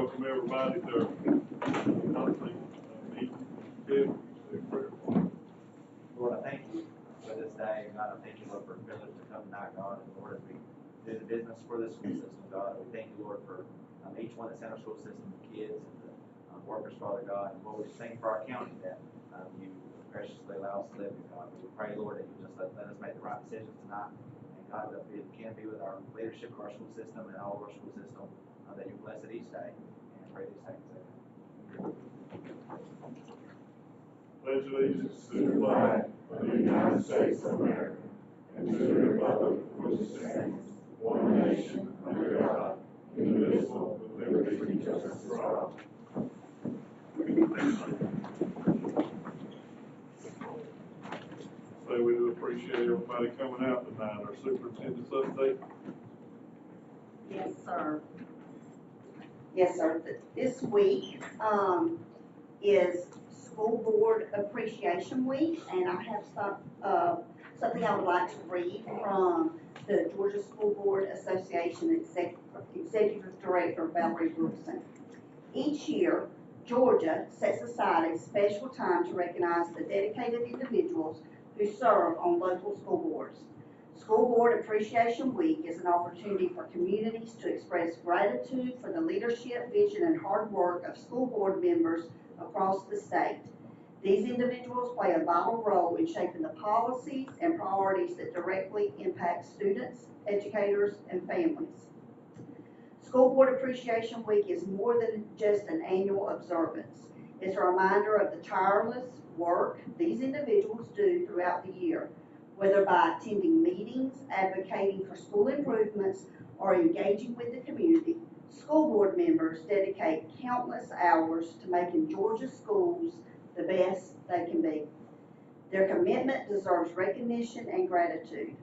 welcome everybody to our monthly meeting. Bill, say a prayer for us. Lord, I thank you for this day. God, I thank you, Lord, for the privilege to come tonight, God. And Lord, as we do the business for the school system, God, we thank you, Lord, for each one that's in our school system, the kids and the workers, Father God. And Lord, we just thank you for our county that you graciously allow us to live in, God. We pray, Lord, that you just let us make the right decisions tonight. And God, that we can be with our leadership of our school system and all of our school system, that you bless it each day. And pray these things. Amen. Pledge allegiance to the flag of the United States of America and to the republic for which it stands, one nation, under God, indivisible, with liberty and justice for all. So we do appreciate everybody coming out tonight. Our superintendent's update. Yes, sir. Yes, sir. This week is School Board Appreciation Week, and I have something I would like to read from the Georgia School Board Association Executive Director Valerie Wilson. Each year, Georgia sets aside a special time to recognize the dedicated individuals who serve on local school boards. School Board Appreciation Week is an opportunity for communities to express gratitude for the leadership, vision, and hard work of school board members across the state. These individuals play a vital role in shaping the policies and priorities that directly impact students, educators, and families. School Board Appreciation Week is more than just an annual observance. It's a reminder of the tireless work these individuals do throughout the year, whether by attending meetings, advocating for school improvements, or engaging with the community. School board members dedicate countless hours to making Georgia schools the best they can be. Their commitment deserves recognition and gratitude.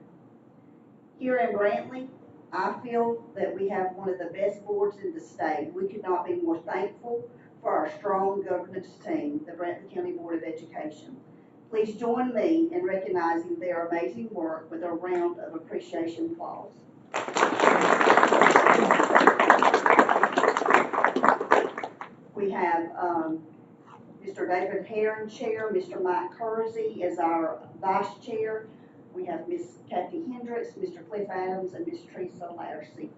Here in Brantley, I feel that we have one of the best boards in the state. We could not be more thankful for our strong governance team, the Brantley County Board of Education. Please join me in recognizing their amazing work with a round of appreciation applause. We have Mr. David Heron, Chair, Mr. Mike Kersey is our Vice Chair. We have Ms. Kathy Hendricks, Mr. Cliff Adams, and Ms. Teresa Larcy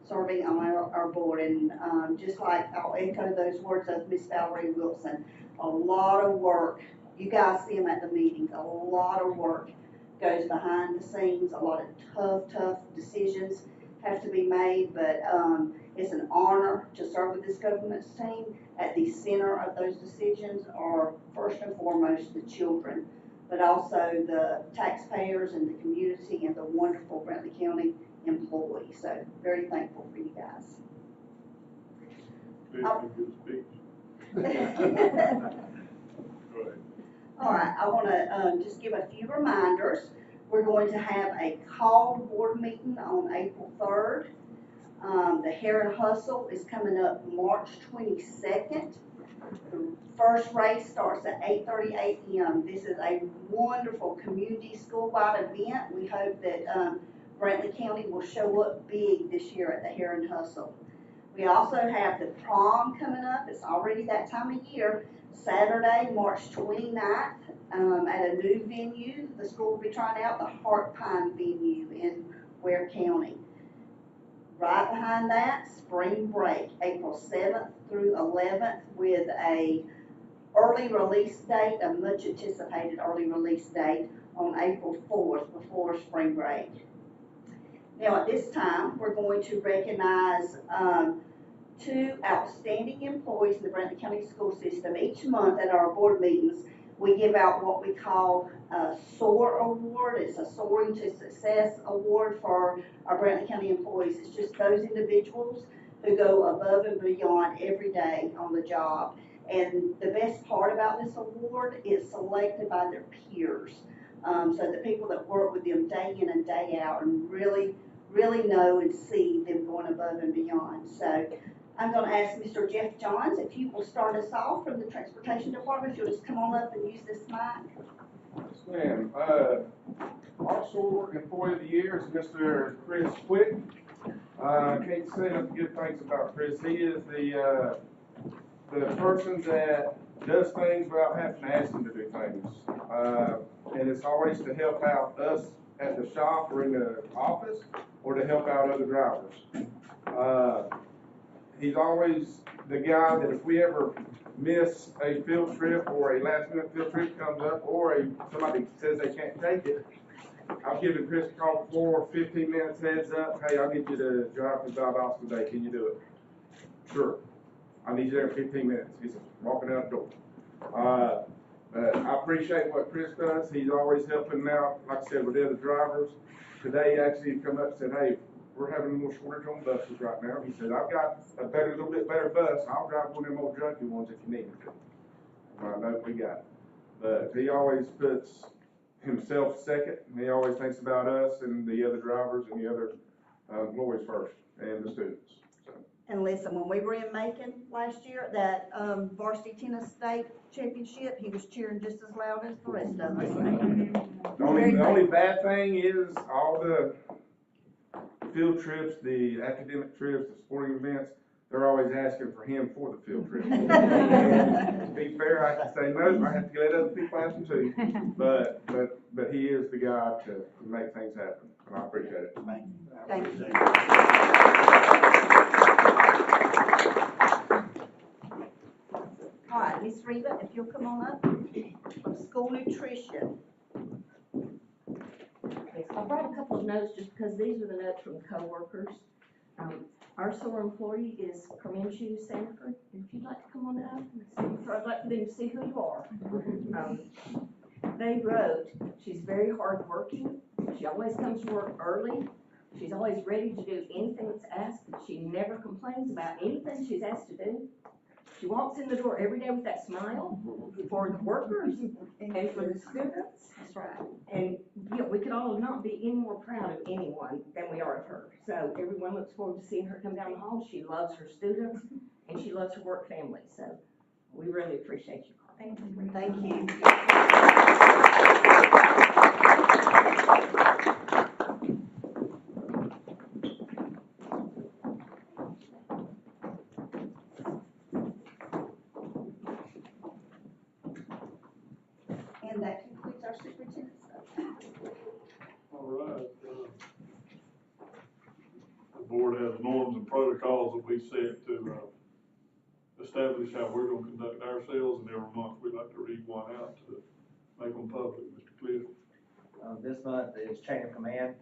serving on our board. And just like I'll echo those words of Ms. Valerie Wilson, a lot of work. You guys see them at the meetings. A lot of work goes behind the scenes. A lot of tough decisions have to be made, but it's an honor to serve with this governance team. At the center of those decisions are first and foremost the children, but also the taxpayers and the community and the wonderful Brantley County employees. So very thankful for you guys. Good speech. Go ahead. All right, I want to just give a few reminders. We're going to have a called board meeting on April 3rd. The Heron Hustle is coming up March 22nd. The first race starts at 8:30 a.m. This is a wonderful community school-wide event. We hope that Brantley County will show up big this year at the Heron Hustle. We also have the prom coming up. It's already that time of year. Saturday, March 29th, at a new venue. The school will be trying out the Heart Pine venue in Ware County. Right behind that, spring break, April 7th through 11th, with a early release date, a much anticipated early release date on April 4th before spring break. Now at this time, we're going to recognize two outstanding employees in the Brantley County School System. Each month at our board meetings, we give out what we call a SOAR award. It's a Soaring to Success award for our Brantley County employees. It's just those individuals who go above and beyond every day on the job. And the best part about this award is selected by their peers. So the people that work with them day in and day out and really know and see them going above and beyond. So I'm going to ask Mr. Jeff Johns if you will start us off from the Transportation Department. If you'll just come on up and use this mic. Yes, ma'am. Our SOAR Employee of the Year is Mr. Chris Quick. Can't say enough good things about Chris. He is the person that does things without having to ask him to do things. And it's always to help out us at the shop or in the office, or to help out other drivers. He's always the guy that if we ever miss a field trip or a last minute field trip comes up, or somebody says they can't take it, I'll give Chris a call before 15 minutes heads up. Hey, I'll get you to drive to Valdosta today. Can you do it? Sure. I need you there in 15 minutes. He's walking out the door. I appreciate what Chris does. He's always helping out, like I said, with the other drivers. Today, actually, he come up and said, hey, we're having a little shortage on buses right now. He said, I've got a little bit better bus. I'll drive one of them old junky ones if you need me to. I know we got it. But he always puts himself second, and he always thinks about us and the other drivers and the other employees first, and the students. So. And listen, when we were in Macon last year, that varsity tennis state championship, he was cheering just as loud as the rest of us. The only bad thing is all the field trips, the academic trips, the sporting events, they're always asking for him for the field trip. To be fair, I can say no, I have to let other people ask him too. But he is the guy to make things happen, and I appreciate it. Thank you. All right, Miss Reba, if you'll come on up, from school nutrition. Okay, so I brought a couple of notes just because these are the notes from coworkers. Our sole employee is Carmenchu Sanford. If you'd like to come on up, I'd like for them to see who you are. They wrote, she's very hardworking. She always comes to work early. She's always ready to do anything that's asked. She never complains about anything she's asked to do. She walks in the door every day with that smile for the workers and for the students. That's right. And we could all not be any more proud of anyone than we are of her. So everyone looks forward to seeing her come down the hall. She loves her students and she loves her work family. So we really appreciate you. Thank you. Thank you. And that concludes our superintendent's stuff. All right. The board has norms and protocols that we set to establish how we're going to conduct ourselves, and every month we like to read one out to make them public. Mr. Cliff. This month is chain of command.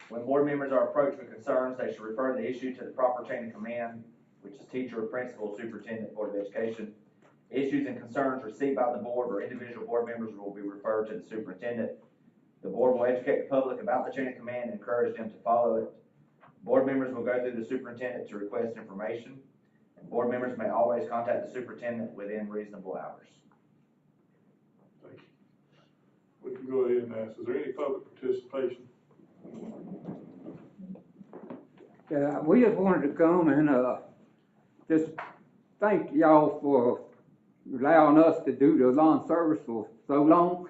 When board members are approached with concerns, they should refer the issue to the proper chain of command, which is teacher, principal, superintendent, Board of Education. Issues and concerns received by the board or individual board members will be referred to the superintendent. The board will educate the public about the chain of command and encourage them to follow it. Board members will go through the superintendent to request information. And board members may always contact the superintendent within reasonable hours. Thank you. We can go ahead and ask, is there any public participation? We just wanted to come and just thank y'all for allowing us to do the lawn service for so long.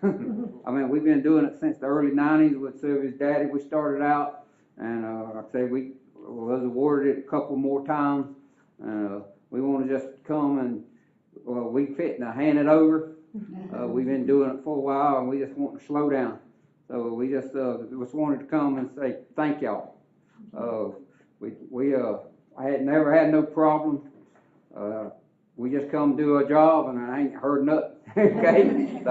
I mean, we've been doing it since the early 90s with Sylvia's daddy. We started out, and like I say, we was awarded it a couple more times. We want to just come and we fitting to hand it over. We've been doing it for a while, and we just want to slow down. So we just wanted to come and say thank y'all. I had never had no problem. We just come do a job, and I ain't heard nothing. Okay,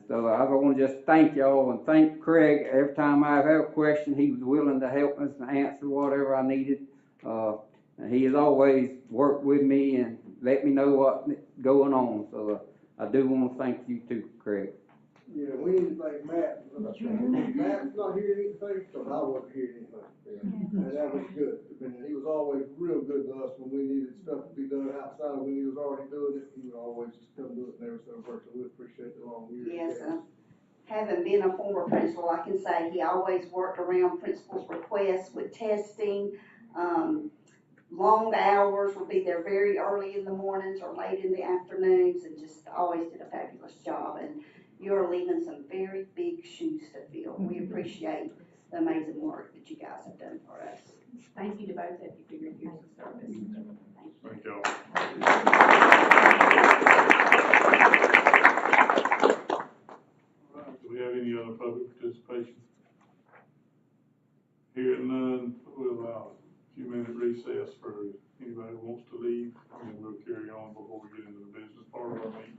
so I want to just thank y'all and thank Craig. Every time I have a question, he was willing to help us and answer whatever I needed. And he has always worked with me and let me know what's going on. So I do want to thank you too, Craig. Yeah, we need to thank Matt. Matt's not hearing anything, so I wasn't hearing anything. And that was good. I mean, he was always real good to us when we needed stuff to be done outside of when he was already doing it. He would always come do it and never so work. So we appreciate the long years. Yes, having been a former principal, I can say he always worked around principals' requests with testing. Long hours, would be there very early in the mornings or late in the afternoons, and just always did a fabulous job. And you're leaving some very big shoes to fill. We appreciate the amazing work that you guys have done for us. Thank you to both of you for your years of service. Thank y'all. All right, do we have any other public participation? Hearing none, we'll allow a few minute recess for anybody who wants to leave, and then we'll carry on before we get into the business part of our meeting.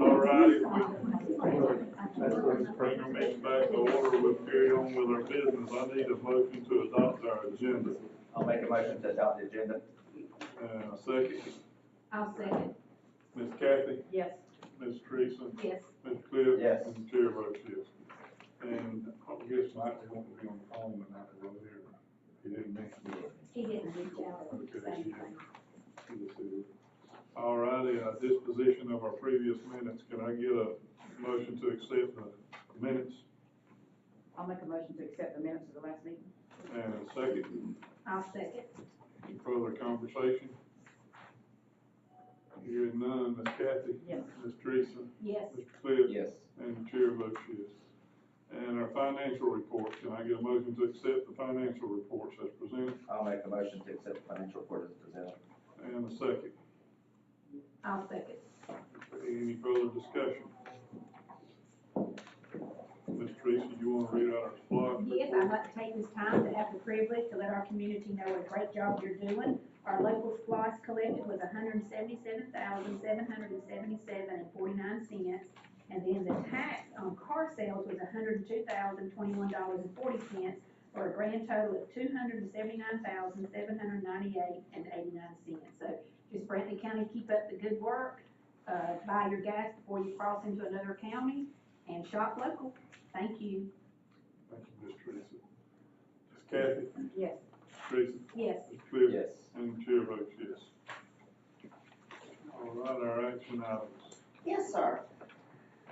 All right, let's bring our meeting back to order. We'll carry on with our business. I need a motion to adopt our agenda. I'll make a motion to adopt the agenda. A second. I'll second. Ms. Kathy, Yes. Ms. Teresa, Yes. Mr. Cliff. Yes. And the chair votes yes. And I guess Mike was going to be on the phone tonight earlier. He didn't mention it. He didn't reach out. Okay, Same she thing. did. All righty, disposition of our previous minutes. Can I get a motion to accept the minutes? I'll make a motion to accept the minutes of the last meeting. And a second. I'll second. Any further conversation? Hearing none, Ms. Kathy? Yes. Ms. Teresa? Yes. Mr. Cliff? Yes. And the chair votes yes. And our financial reports, can I get a motion to accept the financial reports as presented? I'll make a motion to accept the financial report as presented. And a second. I'll second. Any further discussion? Ms. Teresa, you want to read out our SPLOST Yes, report? I'd like to take this time to have the privilege to let our community know what a great job you're doing. Our local SPLOST collected was $177,777.49, And then the tax on car sales was $102,021.40, for a grand total of $279,798.89. So just Brantley County, keep up the good work, buy your gas before you cross into another county, and shop local. Thank you. Thank you, Ms. Teresa. Ms. Kathy? Yes. Teresa? Yes. Ms. Cliff? Yes. And the chair votes yes. All right, our action items. Yes, sir.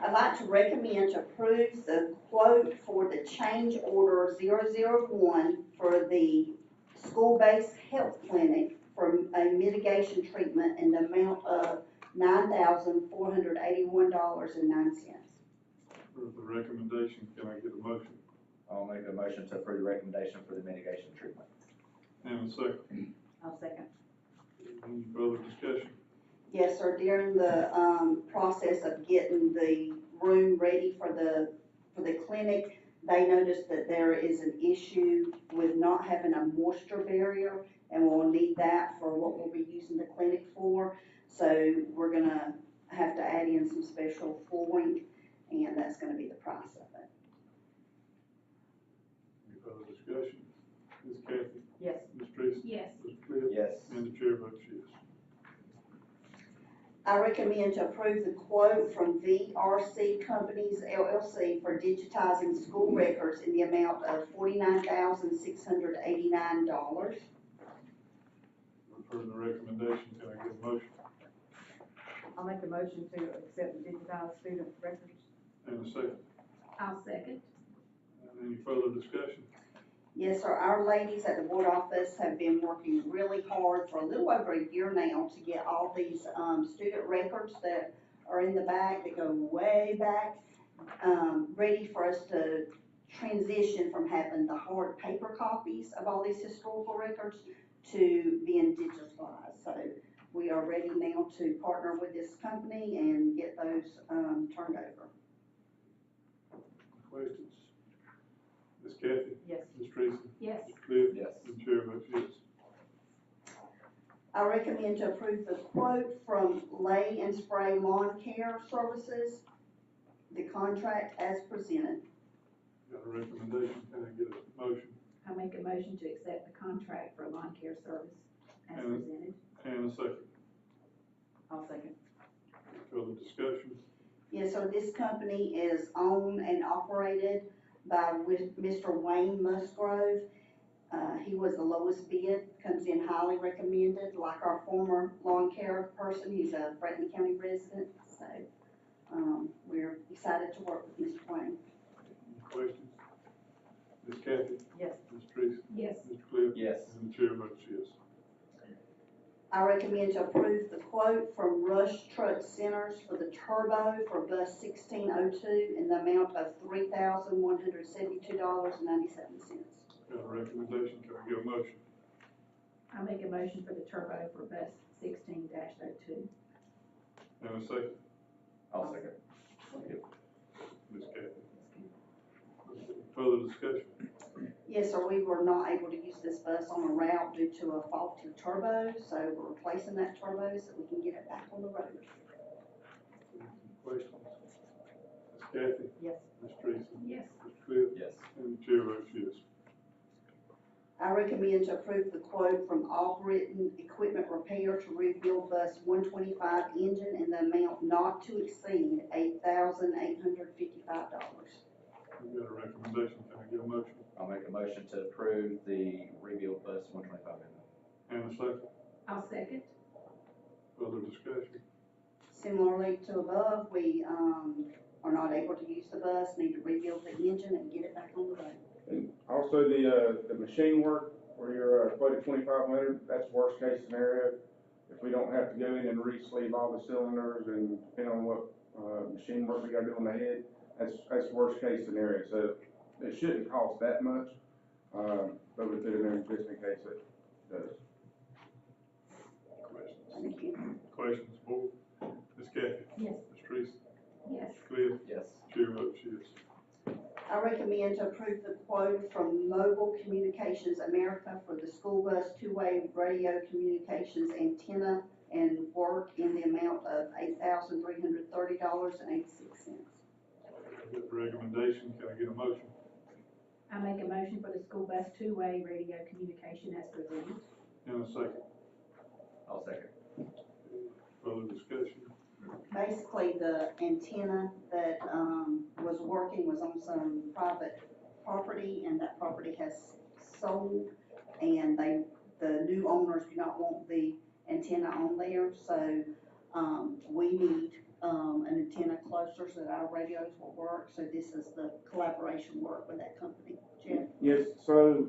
I'd like to recommend to approve the quote for the change order 001 for the school-based health clinic for a mitigation treatment in the amount of $9,481.09. For the recommendation, can I get a motion? I'll make a motion to approve the recommendation for the mitigation treatment. And a second. I'll second. Any further discussion? Yes, sir, during the, process of getting the room ready for the clinic, they noticed that there is an issue with not having a moisture barrier, and we'll need that for what we'll be using the clinic for. So we're gonna have to add in some special flooring, and that's gonna be the price of it. Any further discussion? Ms. Kathy? Yes. Ms. Teresa? Yes. Mr. Cliff? Yes. And the chair votes yes. I recommend to approve the quote from VRC Companies LLC for digitizing school records in the amount of $49,689. We've heard the recommendation, can I get a motion? I'll make a motion to accept the digitized student records. And a second. I'll second. And any further discussion? Yes, sir, our ladies at the board office have been working really hard for a little over a year now to get all these, student records that are in the back, that go way back, ready for us to transition from having the hard paper copies of all these historical records to being digitalized. So we are ready now to partner with this company and get those, turned over. Questions? Ms. Kathy? Yes. Ms. Teresa? Yes. Mr. Cliff? Yes. And the chair votes yes. I recommend to approve the quote from Lay and Spray Lawn Care Services, the contract as presented. Got a recommendation, can I get a motion? I make a motion to accept the contract for lawn care service as And- presented. And a second. I'll second. Further discussion? Yes, sir, this company is owned and operated by Mr. Wayne Musgrove. He was the lowest bid, comes in highly recommended, like our former lawn care person, he's a Brantley County resident, so, we're excited to work with Mr. Wayne. Any questions? Ms. Kathy? Yes. Ms. Teresa? Yes. Mr. Cliff? Yes. And the chair votes yes. I recommend to approve the quote from Rush Truck Centers for the turbo for bus 1602 in the amount of $3,172.97. Got a recommendation, can I get a motion? I make a motion for the turbo for bus 16-02. And a second. I'll second. Ms. Kathy? Further discussion? Yes, sir, we were not able to use this bus on a route due to a faulty turbo, so we're replacing that turbo so we can get it back on the road. Questions? Ms. Kathy? Yes. Ms. Teresa? Yes. Mr. Cliff? Yes. And the chair votes yes. I recommend to approve the quote from All Britain Equipment Repair to rebuild bus 125 engine in the amount not to exceed $8,855. We've got a recommendation, can I get a motion? I'll make a motion to approve the rebuild bus 125 amendment. And a second. I'll second. Further discussion? Similarly to above, we, are not able to use the bus, need to rebuild the engine and get it back on the road. And also the machine work where you're quoted 2,500, that's worst case scenario. If we don't have to go in and re-sleeve all the cylinders and depending on what, machine work we gotta do on the head, that's worst case scenario. So it shouldn't cost that much, but we put it in just in case it does. Questions? Thank you. Questions, board? Ms. Kathy? Yes. Ms. Teresa? Yes. Mr. Cliff? Yes. Chair votes yes. I recommend to approve the quote from Mobile Communications America for the school bus two-way radio communications antenna and work in the amount of $8,330.86. got the recommendation, can I get a motion? I make a motion for the school bus two-way radio communication as presented. In a second, I'll second. further discussion? Basically, the antenna that, was working was on some private property, and that property has sold, and the new owners do not want the antenna on there, so, we need, an antenna closer so that our radios will work, so this is the collaboration work with that company. Jeff? Yes, so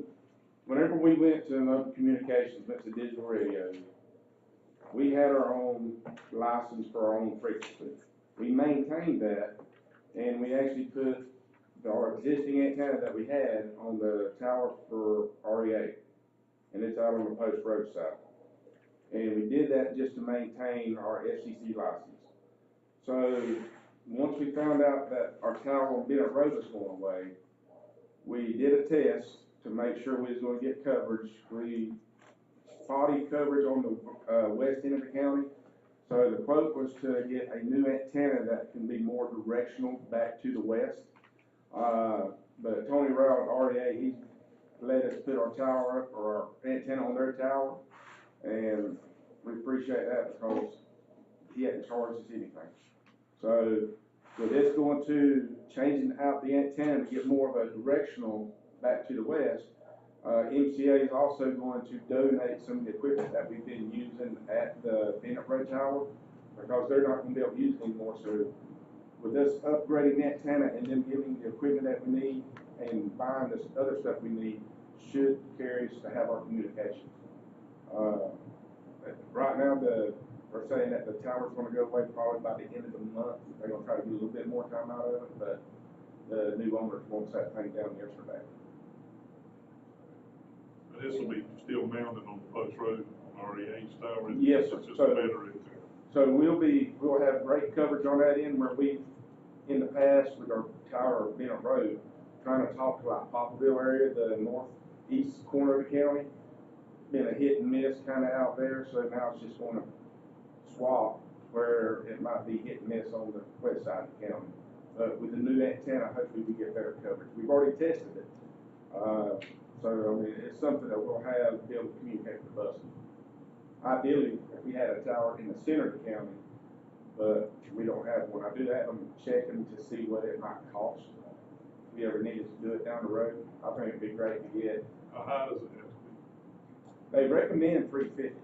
whenever we went to another communications, went to digital radio, we had our own license for our own frequency. We maintained that, and we actually put our existing antenna that we had on the tower for REA, and it's out on the post road side. And we did that just to maintain our FCC license. So, once we found out that our tower on Bennett Road was going away, we did a test to make sure we was gonna get coverage. We spotty coverage on the, west end of the county. So the quote was to get a new antenna that can be more directional back to the west. But Tony Rowell at REA, he let us put our tower up, or our antenna on their tower, and we appreciate that because he hadn't charged us anything. So with this going to changing out the antenna to get more of a directional back to the west, MCA is also going to donate some of the equipment that we've been using at the Bennett Road Tower, because they're not gonna be able to use it anymore. So with us upgrading the antenna and them giving the equipment that we need and buying this other stuff we need, should carry us to have our communications. Right now, we're saying that the tower's gonna go away probably by the end of the month. They're gonna try to get a little bit more time out of it, but the new owners wants that thing down yesterday. But this will be still mounted on the post road, REH tower. Yes, sir. It's just a better right there. So we'll have great coverage on that end, where we, in the past, with our tower of Bennett Road, trying to talk to like Poplarville area, the northeast corner of the county, been a hit and miss kind of out there, so now it's just gonna swap where it might be hit and miss on the west side of the county. But with the new antenna, hopefully we get better coverage. We've already tested it. So, I mean, it's something that we'll have to be able to communicate with the buses. Ideally, if we had a tower in the center of the county, but we don't have one. I do have them checking to see what it might cost if we ever needed to do it down the road. I think it'd be great to get. How high does it have to They recommend 350.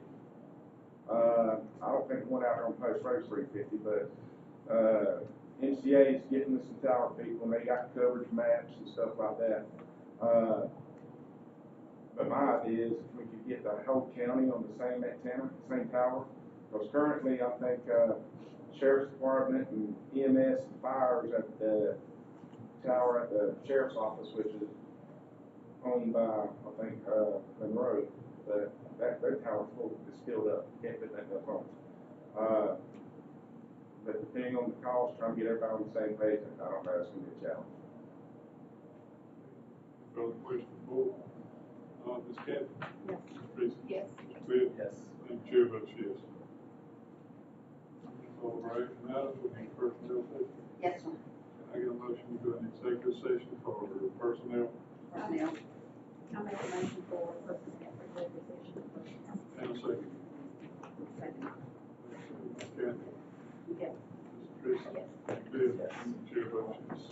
I don't think one out there on Post Road's 350, but MCA is getting us some tower people, and they got coverage maps and stuff like that. But my idea is if we could get the whole county on the same antenna, same tower, because currently I think Sheriff's Department and EMS and fire is at the tower at the Sheriff's Office, which is owned by, I think, Monroe. But their tower's full, it's filled up, can't put that enough on. But depending on the cost, trying to get everybody on the same page, I don't know, it's gonna be a challenge. Further question, board? Ms. Kathy? Yes. Mr. Reese? Yes. Mr. Bill? Yes. And the chair votes yes. All right, now we need personnel session. Yes, sir. Can I get a motion to go into executive session for personnel? Right now. I make a motion for personnel for executive session. And a second. Second. Ms. Kathy? Yes. Mr. Reese? Yes. Mr. Bill? Yes. And the chair votes yes.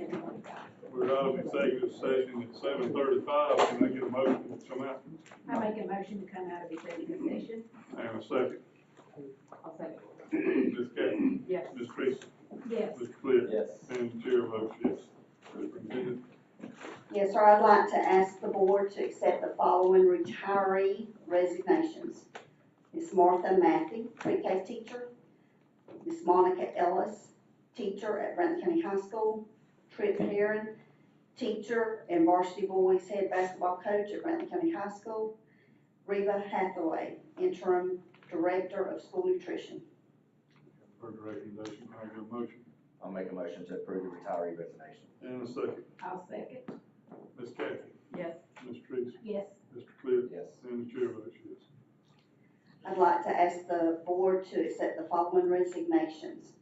Everyone got it. We're out of executive session at 7:35. Can I get a motion to come out? I make a motion to come out of executive session. And a second. I'll second. Ms. Cathy? Yes. Ms. Priest? Yes. Mr. Clear? Yes. And the chair votes yes. Superintendent? Yes, sir, I'd like to ask the board to accept the following retiree resignations. Ms. Martha Matthew, pre-K teacher. Ms. Monica Ellis, teacher at Brandon County High School. Trip Heron, teacher and varsity boys head basketball coach at Brandon County High School. Reva Hathaway, interim director of school nutrition. Heard the recommendation. Can I get a motion? I'll make a motion to approve the retiree resignation. And a second. I'll second. Ms. Cathy? Yes. Ms. Priest? Yes. Mr. Clear? Yes. And the chair votes yes. I'd like to ask the board to accept the following resignations.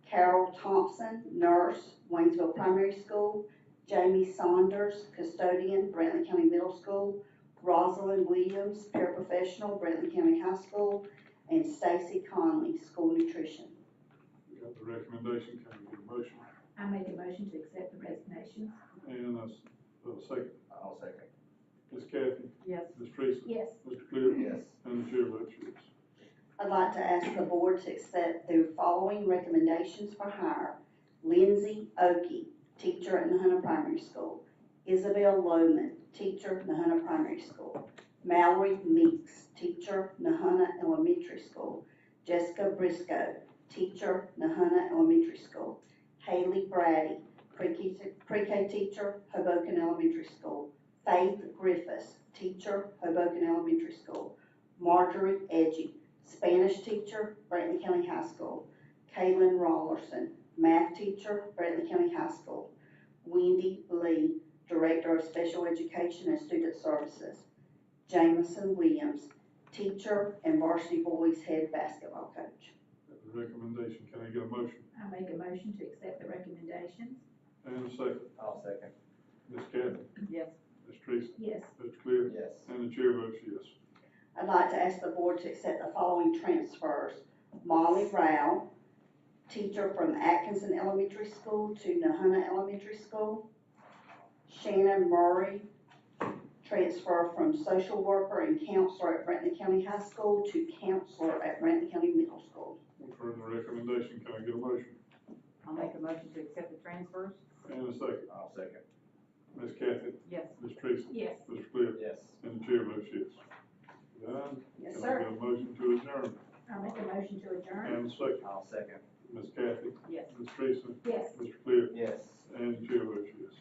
Carol Thompson, nurse, Waynesville Primary School. Jamie Saunders, custodian, Brantley County Middle School. Rosalind Williams, paraprofessional, Brantley County High School. And Stacy Conley, school nutrition. We got the recommendation. Can I get a motion? I make a motion to accept the resignations. And a second. I'll second. Ms. Cathy? Yes. Ms. Priest? Yes. Mr. Clear? Yes. And the chair votes yes. I'd like to ask the board to accept the following recommendations for hire. Lindsay Oakey, teacher at Nahunta Primary School. Isabel Lohman, teacher, Nahunta Primary School. Mallory Meeks, teacher, Nahunta Elementary School. Jessica Briscoe, teacher, Nahunta Elementary School. Haley Brady, pre-K teacher, Hoboken Elementary School. Faith Griffiths, teacher, Hoboken Elementary School. Marjorie Edgy, Spanish teacher, Brantley County High School. Kaylin Rollerson, math teacher, Brantley County High School. Wendy Lee, director of special education and student services. Jameson Williams, teacher and varsity boys head basketball coach. Got the recommendation. Can I get a motion? I make a motion to accept the recommendations. And a second. I'll second. Ms. Cathy? Yes. Ms. Priest? Yes. Mr. Clear? Yes. And the chair votes yes. I'd like to ask the board to accept the following transfers. Molly Rao, teacher from Atkinson Elementary School to Nahunta Elementary School. Shannon Murray, transfer from social worker and counselor at Brantley County High School to counselor at Brantley County Middle School. We've heard the recommendation. Can I get a motion? I'll make a motion to accept the transfers. And a second. I'll second. Ms. Cathy? Yes. Ms. Priest? Yes. Mr. Clear? Yes. And the chair votes yes. Done? Yes, Can I sir. get a motion to adjourn? I make a motion to adjourn. And a second. I'll second. Ms. Cathy? Yes. Ms. Priest? Yes. Mr. Clear? Yes. And the chair votes yes.